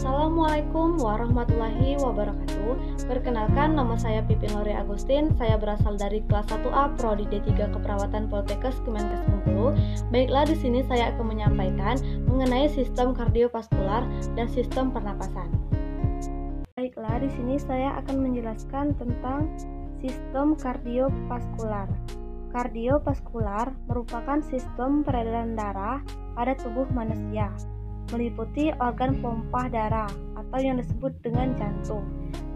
Assalamualaikum warahmatullahi wabarakatuh. Perkenalkan, nama saya Pipin Lori Agustin. Saya berasal dari kelas 1A Prodi D3 Keperawatan Poltekkes Kemenkes Bengkulu. Baiklah, di sini saya akan menyampaikan mengenai sistem kardiovaskular dan sistem pernapasan. Baiklah, di sini saya akan menjelaskan tentang sistem kardiovaskular. Kardiovaskular merupakan sistem peredaran darah pada tubuh manusia, meliputi organ pompa darah atau yang disebut dengan jantung,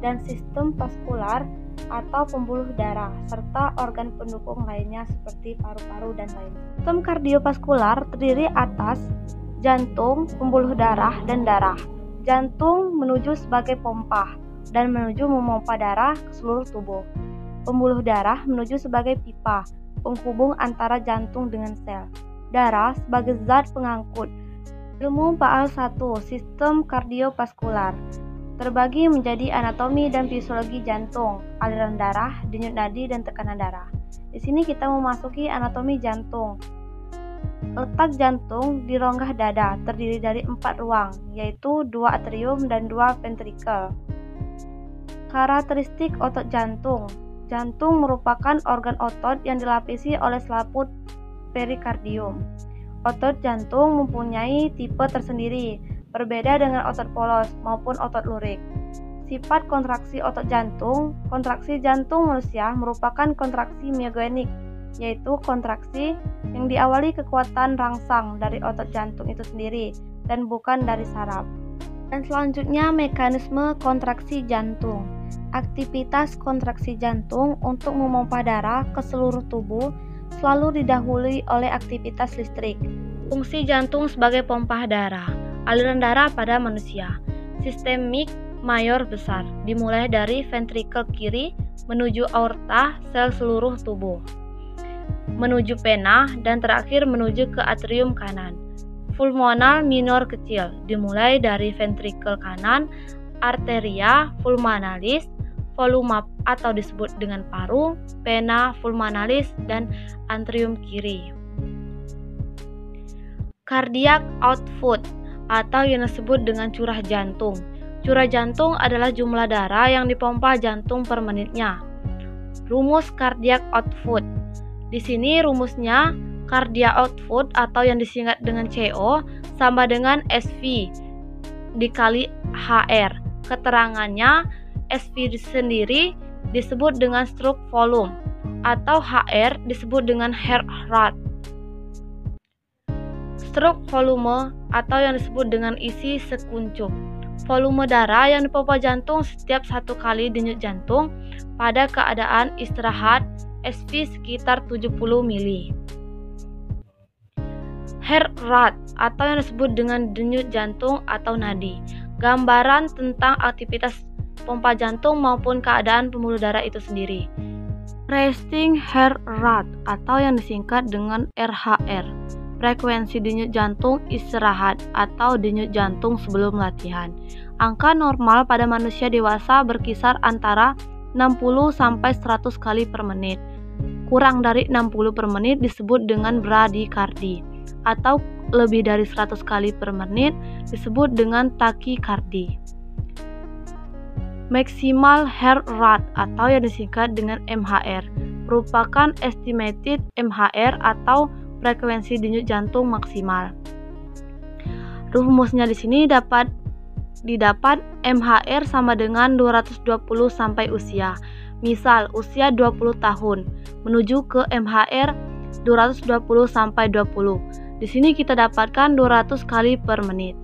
dan sistem vaskular atau pembuluh darah, serta organ pendukung lainnya seperti paru-paru dan lainnya. Sistem kardiovaskular terdiri atas jantung, pembuluh darah, dan darah. Jantung menuju sebagai pompa dan menuju memompa darah ke seluruh tubuh. Pembuluh darah menuju sebagai pipa, penghubung antara jantung dengan sel. Darah sebagai zat pengangkut. Ilmu Paal 1, sistem kardiovaskular, terbagi menjadi anatomi dan fisiologi jantung, aliran darah, denyut nadi, dan tekanan darah. Di sini kita memasuki anatomi jantung. Letak jantung di rongga dada terdiri dari 4 ruang, yaitu 2 atrium dan 2 ventrikel. Karakteristik otot jantung. Jantung merupakan organ otot yang dilapisi oleh selaput perikardium. Otot jantung mempunyai tipe tersendiri, berbeda dengan otot polos maupun otot lurik. Sifat kontraksi otot jantung. Kontraksi jantung manusia merupakan kontraksi myogenik, yaitu kontraksi yang diawali kekuatan rangsang dari otot jantung itu sendiri dan bukan dari saraf. Dan selanjutnya mekanisme kontraksi jantung. Aktivitas kontraksi jantung untuk memompa darah ke seluruh tubuh selalu didahului oleh aktivitas listrik. Fungsi jantung sebagai pompa darah, aliran darah pada manusia. Sistemik mayor besar, dimulai dari ventrikel kiri menuju aorta sel seluruh tubuh, menuju vena, dan terakhir menuju ke atrium kanan. Pulmonal minor kecil, dimulai dari ventrikel kanan, arteria pulmonalis, volume atau disebut dengan paru, vena pulmonalis, dan atrium kiri. Cardiac output atau yang disebut dengan curah jantung. Curah jantung adalah jumlah darah yang dipompa jantung per menitnya. Rumus cardiac output. Di sini rumusnya cardiac output atau yang disingkat dengan CO sama dengan SV dikali HR. Keterangannya, SV sendiri disebut dengan stroke volume atau HR disebut dengan heart rate. Stroke volume atau yang disebut dengan isi sekuncup. Volume darah yang dipompa jantung setiap 1 kali denyut jantung pada keadaan istirahat SV sekitar 70 mili. Heart rate atau yang disebut dengan denyut jantung atau nadi. Gambaran tentang aktivitas pompa jantung maupun keadaan pembuluh darah itu sendiri. Resting heart rate atau yang disingkat dengan RHR. Frekuensi denyut jantung istirahat atau denyut jantung sebelum latihan. Angka normal pada manusia dewasa berkisar antara 60 sampai 100 kali per menit. Kurang dari 60 per menit disebut dengan bradikardi, atau lebih dari 100 kali per menit disebut dengan takikardi. Maximal heart rate atau yang disingkat dengan MHR merupakan estimated MHR atau frekuensi denyut jantung maksimal. Rumusnya di sini didapat MHR sama dengan 220 sampai usia. Misal usia 20 tahun menuju ke MHR 220 sampai 20. Di sini kita dapatkan 200 kali per menit.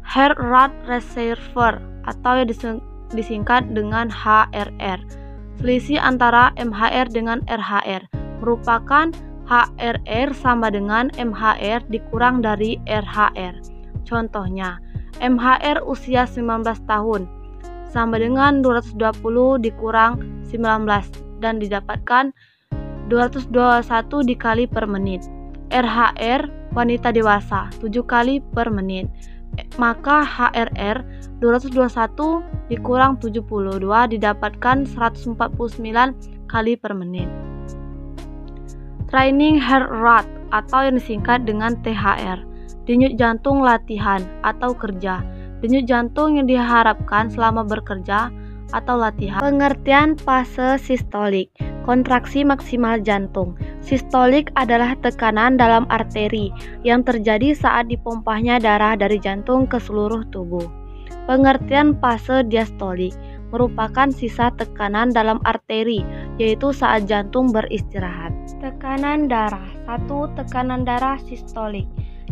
Heart rate reservoir atau yang disingkat dengan HRR. Selisih antara MHR dengan RHR merupakan HRR sama dengan MHR dikurang dari RHR. Contohnya, MHR usia 19 tahun sama dengan 220 dikurang 19 dan didapatkan 221 dikali per menit. RHR wanita dewasa 7 kali per menit. Maka HRR 221 dikurang 72 didapatkan 149 kali per menit. Training heart rate atau yang disingkat dengan THR, denyut jantung latihan atau kerja. denyut jantung yang diharapkan selama bekerja atau latihan. Pengertian fase sistolik, kontraksi maksimal jantung. Sistolik adalah tekanan dalam arteri yang terjadi saat dipompahnya darah dari jantung ke seluruh tubuh. Pengertian fase diastolik merupakan sisa tekanan dalam arteri, yaitu saat jantung beristirahat. Tekanan darah. 1. Tekanan darah sistolik,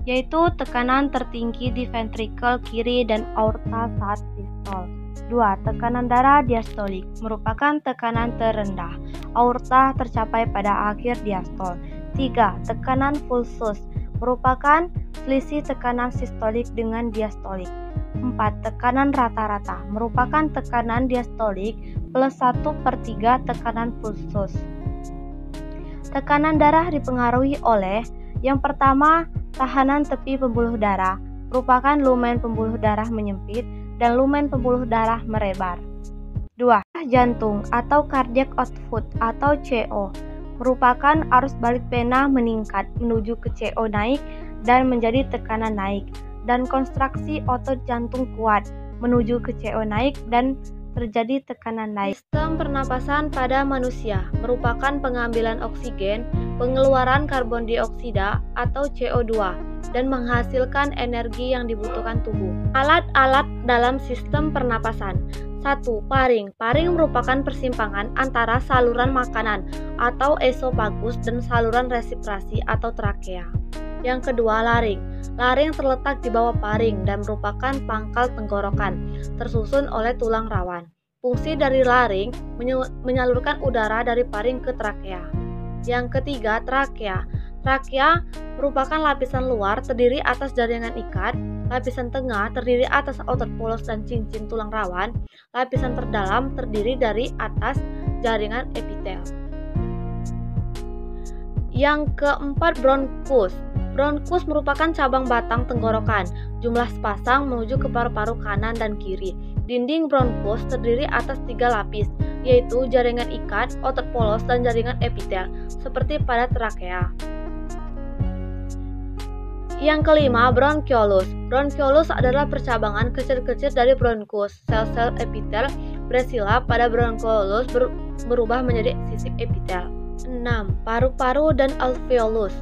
yaitu tekanan tertinggi di ventrikel kiri dan aorta saat sistol. 2. Tekanan darah diastolik merupakan tekanan terendah. Aorta tercapai pada akhir diastol. 3. Tekanan pulsus merupakan selisih tekanan sistolik dengan diastolik. 4. Tekanan rata-rata merupakan tekanan diastolik plus 1/3 tekanan pulsus. Tekanan darah dipengaruhi oleh yang pertama, tahanan tepi pembuluh darah merupakan lumen pembuluh darah menyempit dan lumen pembuluh darah melebar. 2. Jantung atau cardiac output atau CO merupakan arus balik vena meningkat menuju ke CO naik dan menjadi tekanan naik, dan kontraksi otot jantung kuat menuju ke CO naik dan terjadi tekanan naik. Sistem pernapasan pada manusia merupakan pengambilan oksigen, pengeluaran karbon dioksida atau CO2, dan menghasilkan energi yang dibutuhkan tubuh. Alat-alat dalam sistem pernapasan. 1. Paring. Paring merupakan persimpangan antara saluran makanan atau esofagus dan saluran respirasi atau trakea. Yang kedua, laring. Laring terletak di bawah paring dan merupakan pangkal tenggorokan, tersusun oleh tulang rawan. Fungsi dari laring menyalurkan udara dari paring ke trakea. Yang ketiga, trakea. Trakea merupakan lapisan luar terdiri atas jaringan ikat, lapisan tengah terdiri atas otot polos dan cincin tulang rawan, lapisan terdalam terdiri dari atas jaringan epitel. Yang keempat, bronkus. Bronkus merupakan cabang batang tenggorokan, jumlah sepasang menuju ke paru-paru kanan dan kiri. Dinding bronkus terdiri atas 3 lapis, yaitu jaringan ikat, otot polos, dan jaringan epitel, seperti pada trakea. Yang kelima, bronkiolus. Bronkiolus adalah percabangan kecil-kecil dari bronkus. Sel-sel epitel bersila pada bronkiolus berubah menjadi sisik epitel. 6. Paru-paru dan alveolus.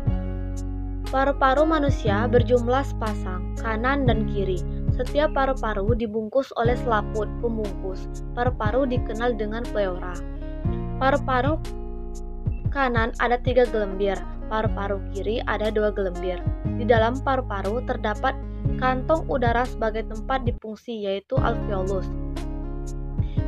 Paru-paru manusia berjumlah sepasang, kanan dan kiri. Setiap paru-paru dibungkus oleh selaput pembungkus. Paru-paru dikenal dengan pleura. Paru-paru kanan ada 3 gelembir, paru-paru kiri ada 2 gelembir. Di dalam paru-paru terdapat kantong udara sebagai tempat difungsi, yaitu alveolus.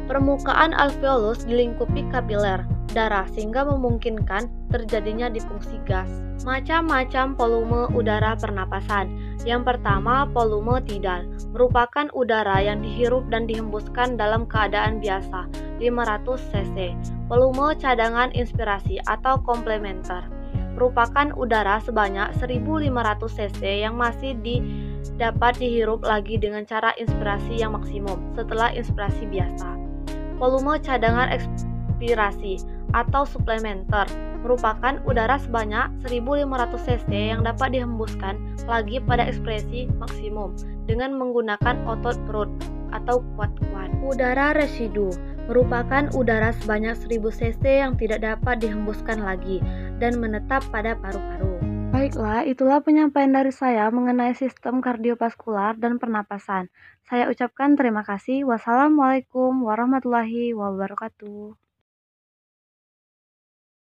Permukaan alveolus dilingkupi kapiler darah sehingga memungkinkan terjadinya difungsi gas. Macam-macam volume udara pernapasan. Yang pertama, volume tidal merupakan udara yang dihirup dan dihembuskan dalam keadaan biasa, 500 cc. Volume cadangan inspirasi atau komplementer merupakan udara sebanyak 1500 cc yang masih dapat dihirup lagi dengan cara inspirasi yang maksimum setelah inspirasi biasa. Volume cadangan ekspirasi atau suplementer merupakan udara sebanyak 1500 cc yang dapat dihembuskan lagi pada ekspresi maksimum dengan menggunakan otot perut atau kuat-kuat. Udara residu merupakan udara sebanyak 1000 cc yang tidak dapat dihembuskan lagi dan menetap pada paru-paru. Baiklah, itulah penyampaian dari saya mengenai sistem kardiovaskular dan pernapasan. Saya ucapkan terima kasih. Wassalamualaikum warahmatullahi wabarakatuh.